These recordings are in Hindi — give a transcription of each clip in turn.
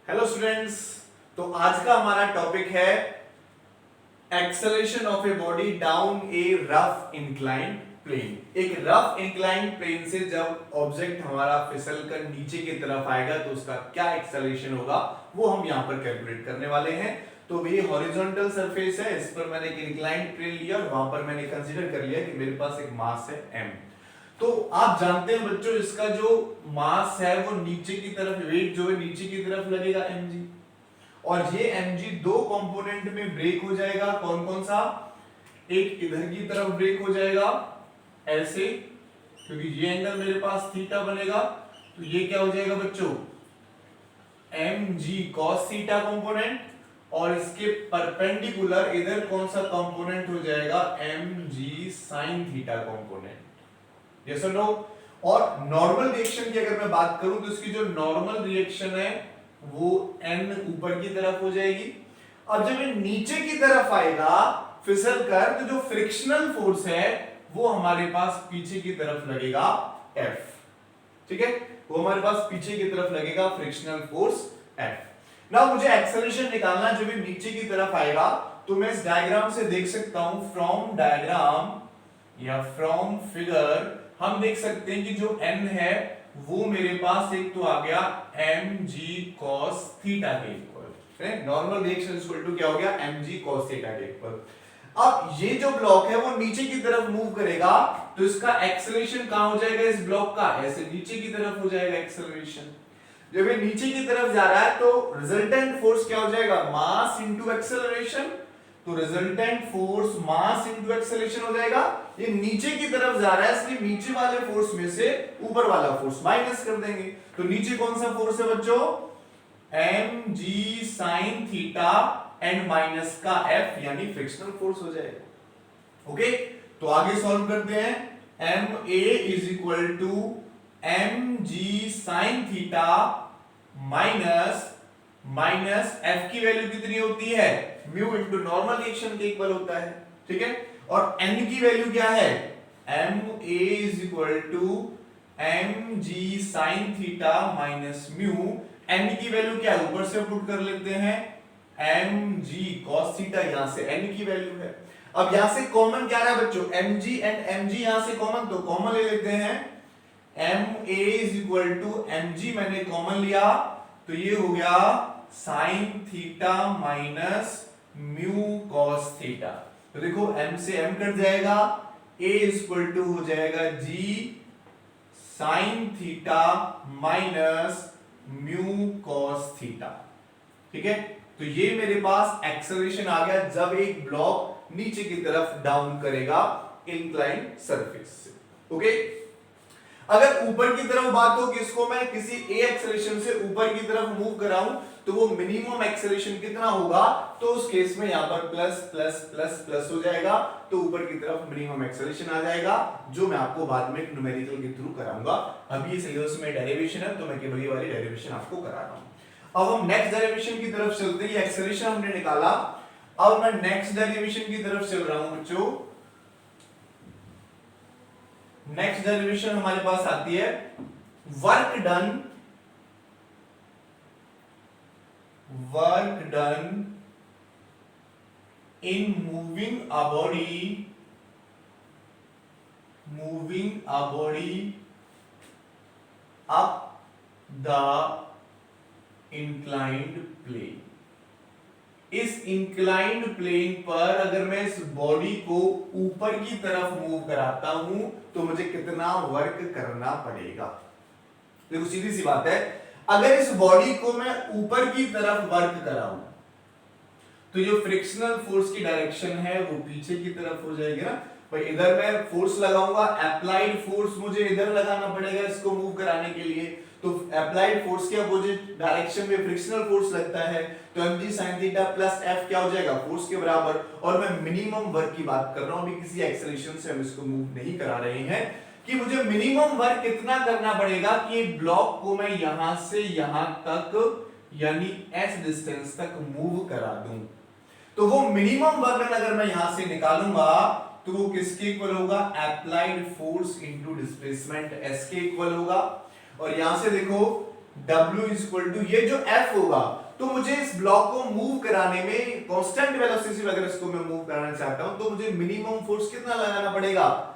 Hello students. तो आज का हमारा टॉपिक है acceleration of a body down a rough inclined plane. एक रफ इंक्लाइंड प्लेन से जब ऑब्जेक्ट हमारा फिसल कर नीचे की तरफ आएगा तो उसका क्या एक्सेलरेशन होगा वो हम यहां पर कैलकुलेट करने वाले हैं। तो ये हॉरिजॉन्टल सरफेस है, इस पर मैंने एक इंक्लाइंड प्लेन लिया और वहां पर मैंने कंसीडर कर लिया कि मेरे पास एक मास है m। तो आप जानते हैं बच्चों, इसका जो मास है वो नीचे की तरफ, वेट जो है नीचे की तरफ लगेगा mg, और ये mg दो कंपोनेंट में ब्रेक हो जाएगा। कौन कौन सा? एक इधर की तरफ ब्रेक हो जाएगा ऐसे, क्योंकि ये एंगल मेरे पास थीटा बनेगा, तो ये क्या हो जाएगा बच्चों, mg cos थीटा कंपोनेंट, और इसके परपेंडिकुलर इधर कौन सा कंपोनेंट हो जाएगा, mg sin theta component. Yes और नो? और नॉर्मल रिएक्शन की अगर मैं बात करूं तो इसकी जो नॉर्मल रिएक्शन है वो n ऊपर की तरफ हो जाएगी। अब जब ये नीचे की तरफ आएगा फिसल कर, तो जो फ्रिक्शनल फोर्स है वो हमारे पास पीछे की तरफ लगेगा F। ठीक है, वो हमारे पास पीछे की तरफ लगेगा फ्रिक्शनल फोर्स F। नाउ मुझे एक्सेलरेशन निकालना जो भी नीचे की तरफ आएगा, तो मैं इस डायग्राम से देख सकता हूं, फ्रॉम डायग्राम या फ्रॉम फिगर हम देख सकते हैं कि जो n है वो मेरे पास एक तो आ गया mg cos थीटा के equal. Normal reaction equal to क्या हो गया, mg cos थीटा के इक्वल। अब ये जो ब्लॉक है वो नीचे की तरफ मूव करेगा, तो इसका एक्सेलरेशन कहां हो जाएगा, इस ब्लॉक का ऐसे नीचे की तरफ हो जाएगा एक्सेलरेशन। जब ये नीचे की तरफ जा रहा है तो रिजल्टेंट फोर्स क्या हो जाएगा, मास इनटू एक्सेलरेशन। तो resultant force mass into acceleration हो जाएगा। ये नीचे की तरफ जा रहा है, इसलिए नीचे वाले फोर्स में से ऊपर वाला फोर्स माइनस कर देंगे। तो नीचे कौन सा फोर्स है बच्चों, mg sin theta and minus का F यानी फ्रिक्शनल फोर्स हो जाएगा। ओके, तो आगे सॉल्व करते हैं। ma is equal to mg sin theta minus minus F की वैल्यू कितनी होती है, म्यू इंटू नॉर्मल रिएक्शन के इक्वल होता है। ठीक है, और n की वैल्यू क्या है, ma is equal to mg sin theta minus mu. n की वैल्यू क्या है, ऊपर से पुट कर लेते हैं, mg cos थीटा, यहां से n की वैल्यू है। अब यहां से कॉमन क्या रहा है बच्चों, mg एंड mg यहां से कॉमन, तो कॉमन ले लेते हैं। ma is equal to mg मैंने कॉमन लिया, तो ये हो गया sin theta minus mu cos theta. तो देखो m से m कट जाएगा, a इक्वल टू हो जाएगा g sin theta minus mu cos theta. ठीक है, तो ये मेरे पास एक्सेलरेशन आ गया जब एक ब्लॉक नीचे की तरफ डाउन करेगा इंक्लाइंड सरफेस से। ओके, अगर ऊपर की तरफ बात हो कि इसको मैं किसी a एक्सेलरेशन से ऊपर की तरफ मूव कराऊं तो वो मिनिमम एक्सेलरेशन कितना होगा, तो उस केस में यहां पर प्लस प्लस प्लस प्लस हो जाएगा, तो ऊपर की तरफ मिनिमम एक्सेलरेशन आ जाएगा, जो मैं आपको बाद में न्यूमेरिकल के थ्रू कराऊंगा। अभी ये सिलेबस में डेरिवेशन है तो मैं केवल ये वाली डेरिवेशन आपको करा रहा हूं। अब हम नेक्स्ट डेरिवेशन की तरफ चलते हैं। ये एक्सेलरेशन हमने निकाला, अब मैं नेक्स्ट डेरिवेशन की तरफ चल रहा हूं बच्चों। नेक्स्ट डेरिवेशन हमारे पास आती है work done in moving a body up the inclined plane. इस इंक्लाइंड प्लेन पर अगर मैं इस बॉडी को ऊपर की तरफ मूव कराता हूं तो मुझे कितना वर्क करना पड़ेगा। देखो सीधी सी बात है, अगर इस बॉडी को मैं ऊपर की तरफ वर्क कराऊं तो जो फ्रिक्शनल फोर्स की डायरेक्शन है वो पीछे की तरफ हो जाएगी ना भाई। इधर मैं फोर्स लगाऊंगा, अप्लाइड फोर्स मुझे इधर लगाना पड़ेगा इसको मूव कराने के लिए, तो अप्लाइड फोर्स के अपोजिट डायरेक्शन में फ्रिक्शनल फोर्स लगता है, तो mg sin theta plus f क्या हो जाएगा, फोर्स के बराबर। और मैं मिनिमम वर्क की बात कर रहा हूं, अभी किसी एक्सेलरेशन से हम इसको मूव नहीं करा रहे हैं, कि मुझे मिनिमम वर्क कितना करना पड़ेगा कि ब्लॉक को मैं यहां से यहां तक यानी s डिस्टेंस तक मूव करा दूं। तो वो मिनिमम वर्क अगर मैं यहां से निकालूंगा तो वो किसके इक्वल होगा, applied force into displacement s के इक्वल होगा। और यहां से देखो W इज इक्वल टू ये जो F होगा, तो मुझे इस ब्लॉक को मूव कराने में कांस्टेंट वेलोसिटी अगर इसको मैं मूव कराना चाहता हूं तो मुझे मिनिमम फोर्स कितना लगाना पड़ेगा,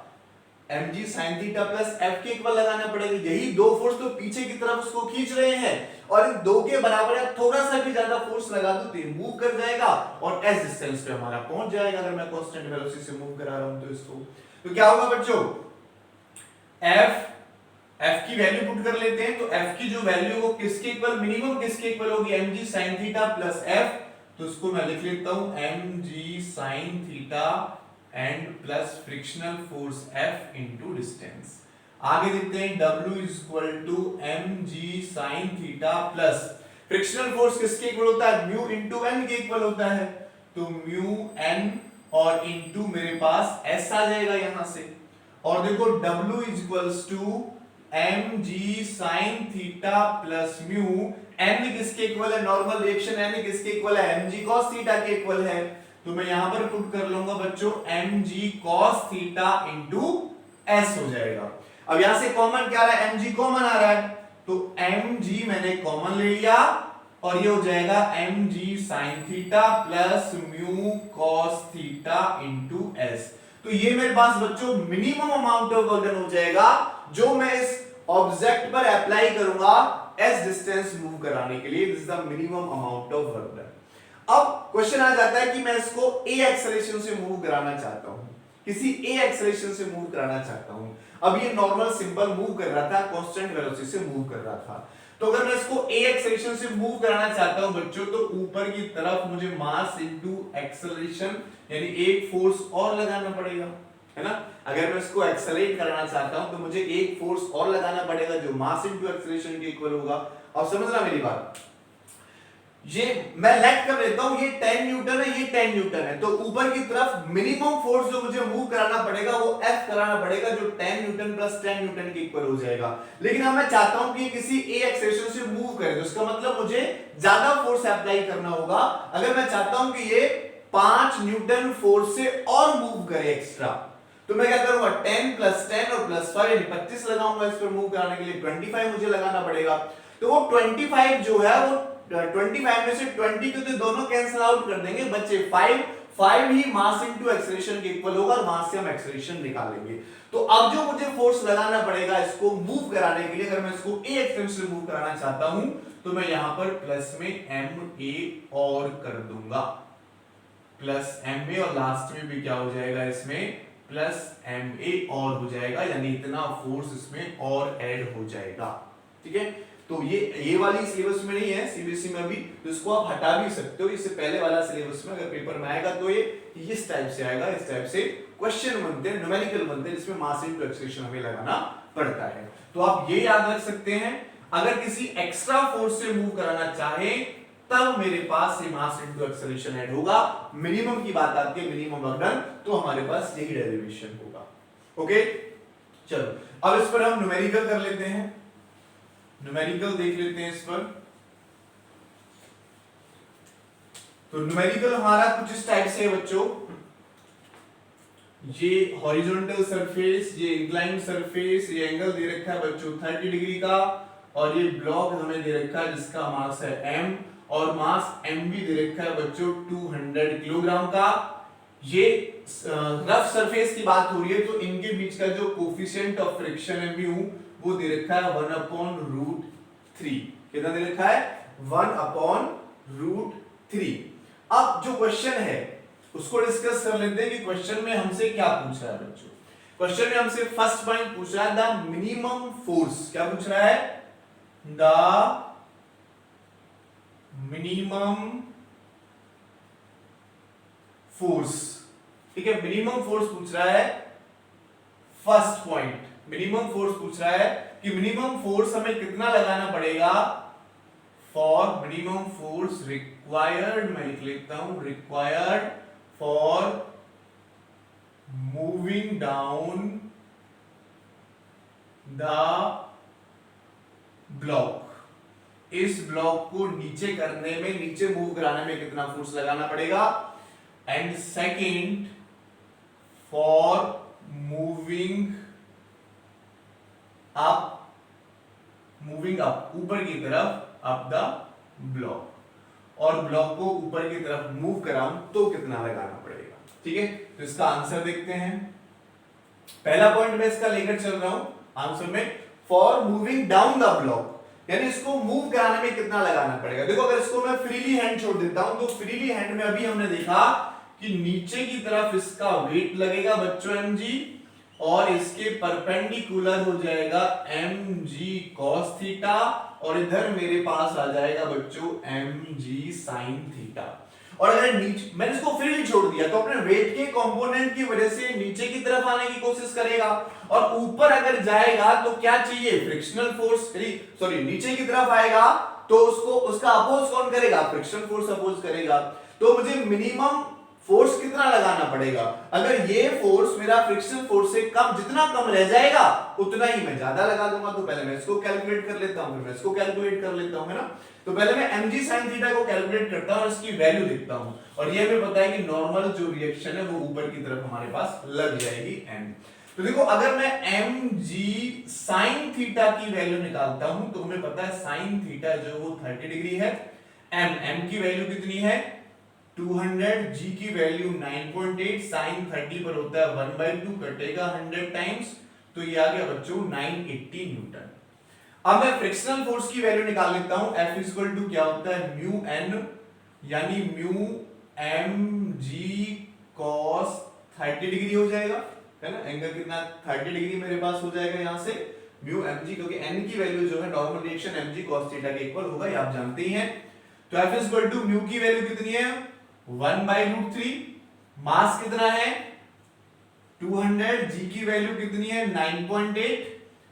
mg sin theta plus f के इक्वल लगाना पड़ेगा। यही दो फोर्स तो पीछे की तरफ उसको खींच रहे हैं, और इन दो के बराबर या थोड़ा सा भी ज्यादा फोर्स लगा दूं तो ये मूव कर जाएगा और s डिस्टेंस पे हमारा पहुंच जाएगा, अगर मैं कांस्टेंट वेलोसिटी से मूव करा रहा हूं तो इसको। तो क्या होगा बच्चों, f की वैल्यू पुट कर लेते हैं, तो f की जो वैल्यू वो किसके इक्वल, मिनिमम किसके इक्वल होगी, mg sin theta plus f। तो इसको मैं लिख लेता हूं mg sin theta and plus frictional force F into distance. आगे देखते हैं W is equal to mg sin theta plus frictional force किसके इक्वल होता है, म्यू इनटू n के इक्वल होता है, तो म्यू n और इनटू मेरे पास s आ जाएगा यहां से। और देखो W is equals to mg sin theta plus mu, n किसके इक्वल है, नॉर्मल रिएक्शन n किसके इक्वल है, mg cos थीटा के इक्वल है। तो मैं यहां पर पुट कर लूंगा बच्चों mg cos theta into s हो जाएगा। अब यहां से कॉमन क्या आ रहा है, mg कॉमन आ रहा है, तो mg मैंने कॉमन ले लिया और ये हो जाएगा mg sin theta plus mu cos theta into s। तो ये मेरे पास बच्चों मिनिमम अमाउंट ऑफ वर्क हो जाएगा जो मैं इस ऑब्जेक्ट पर अप्लाई करूंगा s डिस्टेंस मूव कराने के लिए। This is the minimum amount of work done. अब क्वेश्चन आ जाता है कि मैं इसको a एक्सेलरेशन से मूव कराना चाहता हूं, किसी a एक्सेलरेशन से मूव कराना चाहता हूं। अब ये नॉर्मल सिंपल मूव कर रहा था, कांस्टेंट वेलोसिटी से मूव कर रहा था। तो अगर मैं इसको a एक्सेलरेशन से मूव कराना चाहता हूं बच्चों, तो ऊपर की तरफ मुझे मास इनटू एक्सेलरेशन यानी एक फोर्स और लगाना पड़ेगा, है ना। अगर मैं इसको एक्सेलरेट कराना चाहता हूं तो मुझे एक फोर्स और लगाना पड़ेगा जो मास इनटू एक्सेलरेशन के इक्वल होगा। अब समझना मेरी बात, ये मैं लेट कर लेता हूं, ये 10 न्यूटन है, ये 10 न्यूटन है, तो ऊपर की तरफ मिनिमम फोर्स जो मुझे मूव कराना पड़ेगा वो F कराना पड़ेगा, जो 10 न्यूटन प्लस 10 न्यूटन के इक्वल हो जाएगा। लेकिन अब मैं चाहता हूं कि किसी a एक्सेलरेशन से मूव करे, तो इसका मतलब मुझे ज्यादा फोर्स अप्लाई करना होगा। अगर मैं चाहता हूं कि ये 5 न्यूटन फोर्स से और मूव करे एक्स्ट्रा, तो मैं क्या करूंगा, 10 प्लस 10 और प्लस 5 यानी 25 लगाऊंगा इस पर मूव कराने के लिए, 25 मुझे लगाना पड़ेगा। तो वो 25 जो है वो 25 में से 20 को तो दोनों कैंसिल आउट कर देंगे, बच्चे 5 ही मास इनटू एक्सेलरेशन के इक्वल होगा और वहां से हम एक्सेलरेशन निकालेंगे। तो अब जो मुझे फोर्स लगाना पड़ेगा इसको मूव कराने के लिए, अगर मैं इसको a एक्सेलरेशन से मूव कराना चाहता हूं तो मैं यहां पर प्लस में ma और कर दूंगा, प्लस ma और लास्ट में भी क्या हो जाएगा, इसमें प्लस ma और हो जाएगा, यानी इतना फोर्स इसमें और ऐड हो जाएगा। ठीक है, तो ये वाली सिलेबस में नहीं है सीबीएसई में अभी, तो इसको आप हटा भी सकते हो। इससे पहले वाला सिलेबस में अगर पेपर में आएगा तो ये इस टाइप से आएगा, इस टाइप से क्वेश्चन बनते हैं, न्यूमेरिकल बनते हैं, जिसमें मास इनटू एक्सेलरेशन हमें लगाना पड़ता है। तो आप ये याद रख सकते हैं, अगर किसी एक्स्ट्रा फोर्स से मूव कराना चाहे तब मेरे पास ये मास इनटू एक्सेलरेशन ऐड होगा। मिनिमम की बात आती है, मिनिमम वर्क डन, तो हमारे पास यही डेरिवेशन होगा। ओके, चलो अब इस पर हम न्यूमेरिकल कर लेते हैं, न्यूमेरिकल देख लेते हैं इस पर। तो न्यूमेरिकल हमारा कुछ इस टाइप से है बच्चों, ये हॉरिजॉन्टल सरफेस, ये इंक्लाइंड सरफेस, ये एंगल दे रखा है बच्चों 30 डिग्री का, और ये ब्लॉक हमें दे रखा है जिसका मास है m, और मास m भी दे रखा है बच्चों 200 किलोग्राम का। ये रफ सरफेस की बात हो रही है, तो इनके बीच का जो कोफिशिएंट ऑफ फ्रिक्शन है म्यू, वो दे रखा है 1/√3। कितना दे रखा है, 1/√3। अब जो क्वेश्चन है उसको डिस्कस कर लेते हैं कि क्वेश्चन में हमसे क्या पूछ रहा है बच्चों। क्वेश्चन में हमसे फर्स्ट पॉइंट पूछ रहा है द मिनिमम फोर्स, क्या पूछ रहा है, द मिनिमम फोर्स। ठीक है, मिनिमम फोर्स पूछ रहा है, फर्स्ट पॉइंट मिनिमम फोर्स पूछ रहा है कि मिनिमम फोर्स हमें कितना लगाना पड़ेगा, फॉर मिनिमम फोर्स रिक्वायर्ड, मैं लिख लेता हूं, required for moving down the block. इस ब्लॉक को नीचे करने में, नीचे मूव कराने में कितना फोर्स लगाना पड़ेगा, and second for moving up moving up, ऊपर की तरफ अप द ब्लॉक, और ब्लॉक को ऊपर की तरफ मूव कराऊं तो कितना लगाना पड़ेगा। ठीक है, तो इसका आंसर देखते हैं। पहला पॉइंट मैं इसका लेकर चल रहा हूं आंसर में, for moving down the block, यानी इसको मूव कराने में कितना लगाना पड़ेगा। देखो अगर इसको मैं फ्रीली हैंड छोड़ देता हूं तो फ्रीली हैंड में अभी हमने देखा कि नीचे की तरफ इसका वेट लगेगा बच्चों mg, और इसके परपेंडिकुलर हो जाएगा mg cos थीटा, और इधर मेरे पास आ जाएगा बच्चों mg sin थीटा। और अगर नीचे मैंने इसको फ्रीली छोड़ दिया तो अपने वेट के कंपोनेंट की वजह से नीचे की तरफ आने की कोशिश करेगा, और ऊपर अगर जाएगा तो क्या चाहिए, फ्रिक्शनल फोर्स, सॉरी नीचे की तरफ आएगा तो उसको उसका अपोज कौन करेगा, फ्रिक्शन फोर्स अपोज करेगा। तो मुझे मिनिमम फोर्स कितना लगाना पड़ेगा, अगर ये फोर्स मेरा फ्रिक्शन फोर्स से कम, जितना कम रह जाएगा उतना ही मैं ज्यादा लगा दूंगा। तो पहले मैं इसको कैलकुलेट कर लेता हूं, फिर मैं इसको कैलकुलेट कर लेता हूं, है ना। तो पहले मैं mg sin थीटा को कैलकुलेट करता हूं और इसकी वैल्यू लिखता हूं, और ये हमें पता है कि नॉर्मल जो रिएक्शन है वो ऊपर की तरफ हमारे पास लग जाएगी m। तो देखो अगर मैं mg sin थीटा की वैल्यू निकालता हूं तो हमें पता है sin थीटा जो वो 30 डिग्री है, m की वैल्यू कितनी है 200, g की वैल्यू 9.8, sin 30 पर होता है 1/2, कटेगा 100 टाइम्स, तो ये आ गया बच्चों 980 न्यूटन। अब मैं फ्रिक्शनल फोर्स की वैल्यू निकाल लेता हूं, F इक्वल टू क्या होता है म्यू n, यानी म्यू mg cos 30 डिग्री हो जाएगा, है ना। एंगल कितना 30 डिग्री मेरे पास हो जाएगा यहां से म्यू mg, क्योंकि n की वैल्यू जो है normal reaction mg cos theta के इक्वल होगा, ये आप जानते ही हैं। तो F इक्वल टू म्यू की वैल्यू कितनी है 1/√3, मास कितना है 200, g की वैल्यू कितनी है 9.8,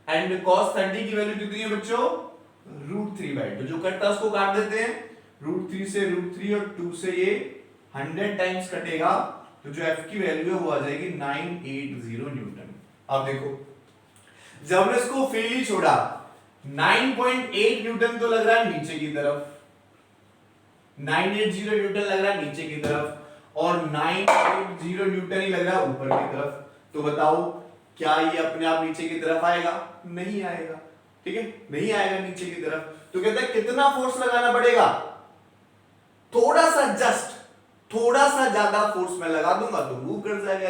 एंड cos 30 की वैल्यू कितनी है बच्चों √3/2, जो कटता है उसको काट देते हैं, √3 से √3 और 2 से ये 100 टाइम्स कटेगा, तो जो f की वैल्यू है वो आ जाएगी 980 न्यूटन। अब देखो जब हमने इसको फ्रीली छोड़ा 9.8 न्यूटन तो लग रहा है नीचे की तरफ, 980 न्यूटन लग रहा है नीचे की तरफ, और 980 न्यूटन ही लग रहा है ऊपर की तरफ। तो बताओ क्या ये अपने आप नीचे की तरफ आएगा, नहीं आएगा, ठीक है, नहीं आएगा नीचे की तरफ। तो कहते हैं कितना फोर्स लगाना पड़ेगा, थोड़ा सा, जस्ट थोड़ा सा ज्यादा फोर्स मैं लगा दूंगा तो मूव कर जाएगा,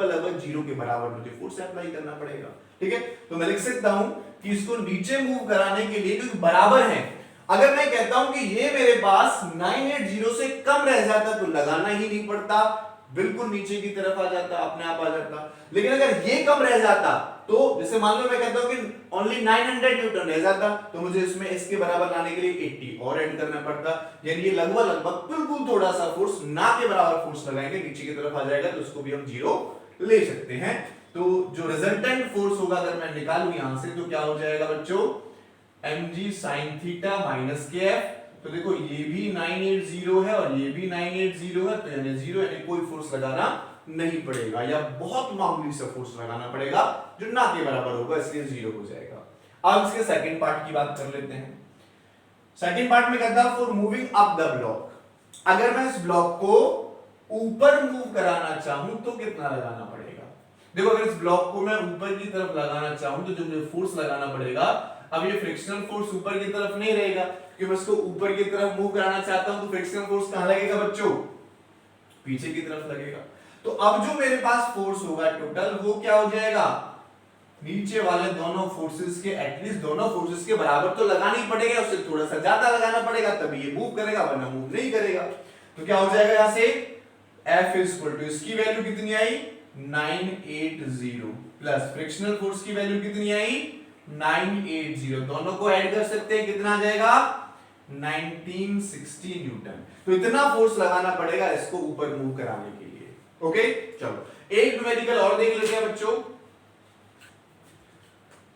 लगभग 0 के बराबर मुझे फोर्स अप्लाई करना पड़ेगा। ठीक है, तो मैं लिख सकता हूं कि इसको नीचे मूव कराने के लिए, क्योंकि बराबर है, अगर मैं कहता हूं कि ये मेरे पास 980 से कम रह जाता तो लगाना ही नहीं पड़ता, बिल्कुल नीचे की तरफ आ जाता, अपने आप आ जाता। लेकिन अगर ये कम रह जाता तो जैसे मान लो मैं कहता हूं कि ओनली 900 न्यूटन रह जाता, तो मुझे इसमें इसके बराबर लाने के लिए 80 और ऐड करना पड़ता, यानी ये लगभग बिल्कुल थोड़ा सा फोर्स, ना के बराबर फोर्स लगाएंगे, नीचे की तरफ आ जाएगा, तो उसको भी हम 0 ले सकते हैं। तो जो रिजल्टेंट फोर्स होगा अगर मैं निकालूं यहां से तो क्या हो जाएगा बच्चों mg sin theta minus kf। तो देखो ये भी 980 है और ये भी 980 है, तो यानी 0, यानी कोई फोर्स लगाना नहीं पड़ेगा, या बहुत मामूली सा फोर्स लगाना पड़ेगा जो ना के बराबर होगा, इसलिए 0 हो जाएगा। अब इसके सेकंड पार्ट की बात कर लेते हैं। सेकंड पार्ट में कहता है for moving up the block, अगर मैं इस ब्लॉक को ऊपर मूव कराना चाहूं तो कितना लगाना पड़ेगा। देखो अगर इस ब्लॉक को मैं ऊपर की तरफ लगाना चाहूं तो जो मुझे फोर्स लगाना पड़ेगा, अब ये फ्रिक्शनल फोर्स ऊपर की तरफ नहीं रहेगा, क्योंकि मैं इसको ऊपर की तरफ मूव कराना चाहता हूं, तो फ्रिक्शनल फोर्स कहां लगेगा बच्चों, पीछे की तरफ लगेगा। तो अब जो मेरे पास फोर्स होगा टोटल वो क्या हो जाएगा, नीचे वाले दोनों फोर्सेस के, एटलीस्ट दोनों फोर्सेस के बराबर तो लगाना ही पड़ेगा, उससे थोड़ा सा ज्यादा लगाना पड़ेगा तभी ये मूव करेगा, वरना मूव नहीं करेगा। तो क्या हो जाएगा यहां से F इक्वल टू, इसकी वैल्यू कितनी आई 980 प्लस फ्रिक्शनल फोर्स की वैल्यू कितनी आई 980, दोनों को ऐड कर सकते हैं, कितना आ जाएगा 1960 न्यूटन। तो इतना फोर्स लगाना पड़ेगा इसको ऊपर मूव कराने के लिए। ओके, चलो एक न्यूमेरिकल और देख लेते हैं बच्चों।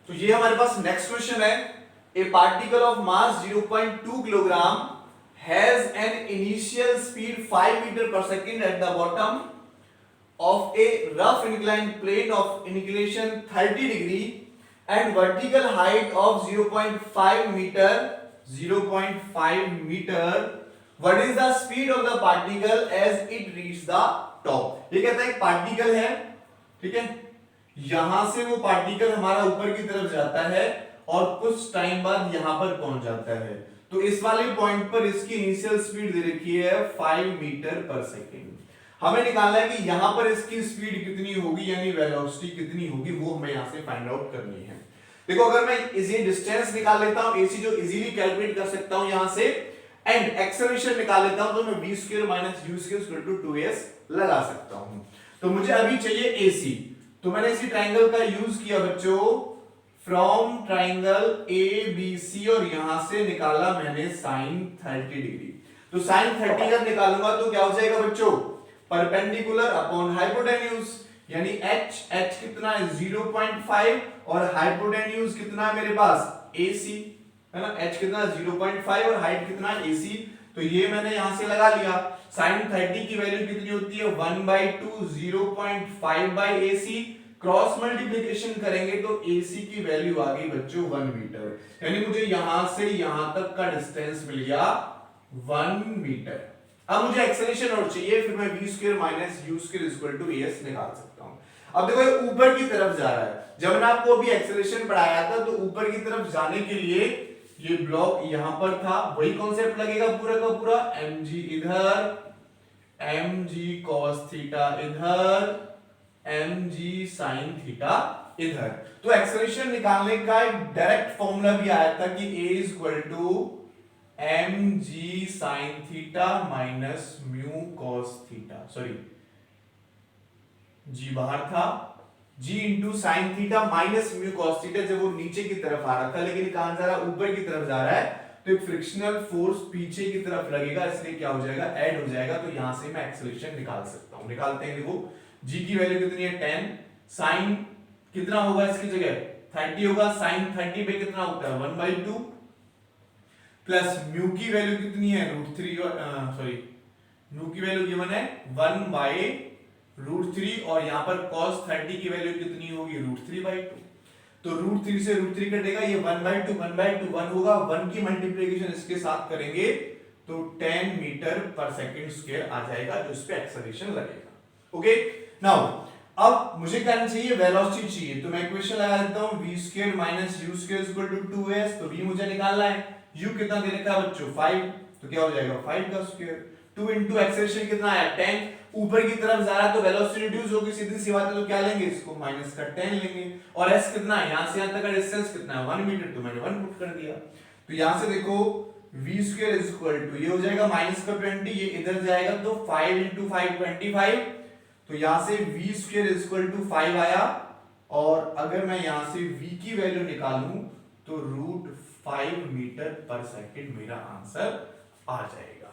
तो ये हमारे पास नेक्स्ट क्वेश्चन है, ए particle of mass 0.2 kilogram has an initial speed 5 meter per second at the bottom of a rough inclined plane of inclination 30 degree and vertical height of 0.5 meter 0.5 meter. What is the speed of the particle as it reaches the top? ये कहता है एक पार्टिकल है, ठीक है, यहां से वो पार्टिकल हमारा ऊपर की तरफ जाता है और कुछ टाइम बाद यहां पर पहुंच जाता है। तो इस वाले पॉइंट पर इसकी इनिशियल स्पीड दे रखी है 5 मीटर पर सेकेंड। हमें निकालना है कि यहां पर इसकी स्पीड कितनी होगी, यानी वेलोसिटी कितनी होगी, वो हमें यहां से फाइंड आउट करनी है। देखो अगर मैं इसी डिस्टेंस निकाल लेता हूं, एसी जो इजीली कैलकुलेट कर सकता हूं यहां से, एंड एक्सेलरेशन निकाल लेता हूं, तो मैं v square minus u square equal to 2s लगा सकता हूं। तो मुझे अभी चाहिए AC, तो मैंने इसी ट्रायंगल का यूज किया बच्चों, फ्रॉम ट्रायंगल ABC, और यहां से निकाला मैंने sin 30 डिग्री। तो sin 30 जब निकालूंगा तो क्या हो जाएगा बच्चों, परपेंडिकुलर अपॉन हाइपोटेन्यूज, यानी h कितना है 0.5 और हाइपोटेन्यूज कितना है मेरे पास AC, है ना, h कितना 0.5 और हाइट कितना AC। तो ये मैंने यहां से लगा लिया। sin 30 की वैल्यू कितनी होती है 1/2 0.5/AC, क्रॉस मल्टीप्लिकेशन करेंगे तो AC की वैल्यू आ गई बच्चों 1 मीटर, यानी मुझे यहां से यहां तक का डिस्टेंस मिल गया 1 मीटर। अब मुझे एक्सेलरेशन और चाहिए, फिर मैं v square minus u square equal to as निकाल सकता हूं। अब देखो ये ऊपर की तरफ जा रहा है, जब मैंने आपको अभी एक्सेलरेशन पढ़ाया था तो ऊपर की तरफ जाने के लिए ये ब्लॉक यहां पर था, वही कॉन्सेप्ट लगेगा पूरा का पूरा, mg इधर, mg cos थीटा इधर, mg sin थीटा इधर। तो एक्सेलरेशन निकालने का एक डायरेक्ट फॉर्मूला भी आया था कि a equal to mg sin theta minus mu cos theta, sorry g बाहर था, g into sine theta minus mu cos theta, जब वो नीचे की तरफ आ रहा था, लेकिन कहां जा रहा है ऊपर की तरफ जा रहा है, तो एक फ्रिक्शनल फोर्स पीछे की तरफ लगेगा, इसलिए क्या हो जाएगा ऐड हो जाएगा। तो यहां से मैं एक्सेलरेशन निकाल सकता हूं, निकालते हैं। देखो g की वैल्यू कितनी है 10, साइन कितना होगा इसकी जगह 30 होगा, साइन 30 पे कितना होता है 1/2 प्लस म्यू की वैल्यू कितनी है √3, सॉरी म्यू की वैल्यू गिवन है 1/√3, और यहां पर cos 30 की वैल्यू कितनी होगी √3/2। तो √3 से √3 कटेगा, ये 1/2 1/2 1 होगा, 1 की मल्टीप्लिकेशन इसके साथ करेंगे तो 10 मीटर पर सेकंड स्क्वायर आ जाएगा, जो इस पे एक्सेलरेशन लगेगा। ओके, नाउ अब मुझे क्या चाहिए, वेलोसिटी चाहिए, तो मैं इक्वेशन लगा देता हूं v square minus u square equal to 2s। तो v मुझे निकालना है, u कितना दे रखा है बच्चों 5, तो क्या हो जाएगा 5 का स्क्वायर, 2 इंटू एक्सेलरेशन कितना है 10, ऊपर की तरफ जा रहा है तो वेलोसिटी रिड्यूस होगी, सीधी सी बात है, तो क्या लेंगे इसको माइनस का 10 लेंगे, और s कितना है यहां से यहां तक का डिस्टेंस कितना है 1 मीटर, तो मैंने 1 पुट कर दिया। तो यहां से देखो v square is equal to ये हो जाएगा माइनस का 20, ये इधर जाएगा तो 5 इंटू 5 25, तो यहां से v square is equal to 5 आया, और अगर मैं यहां से v की वैल्यू निकालूं तो √5 मीटर पर सेकंड मेरा आंसर आ जाएगा।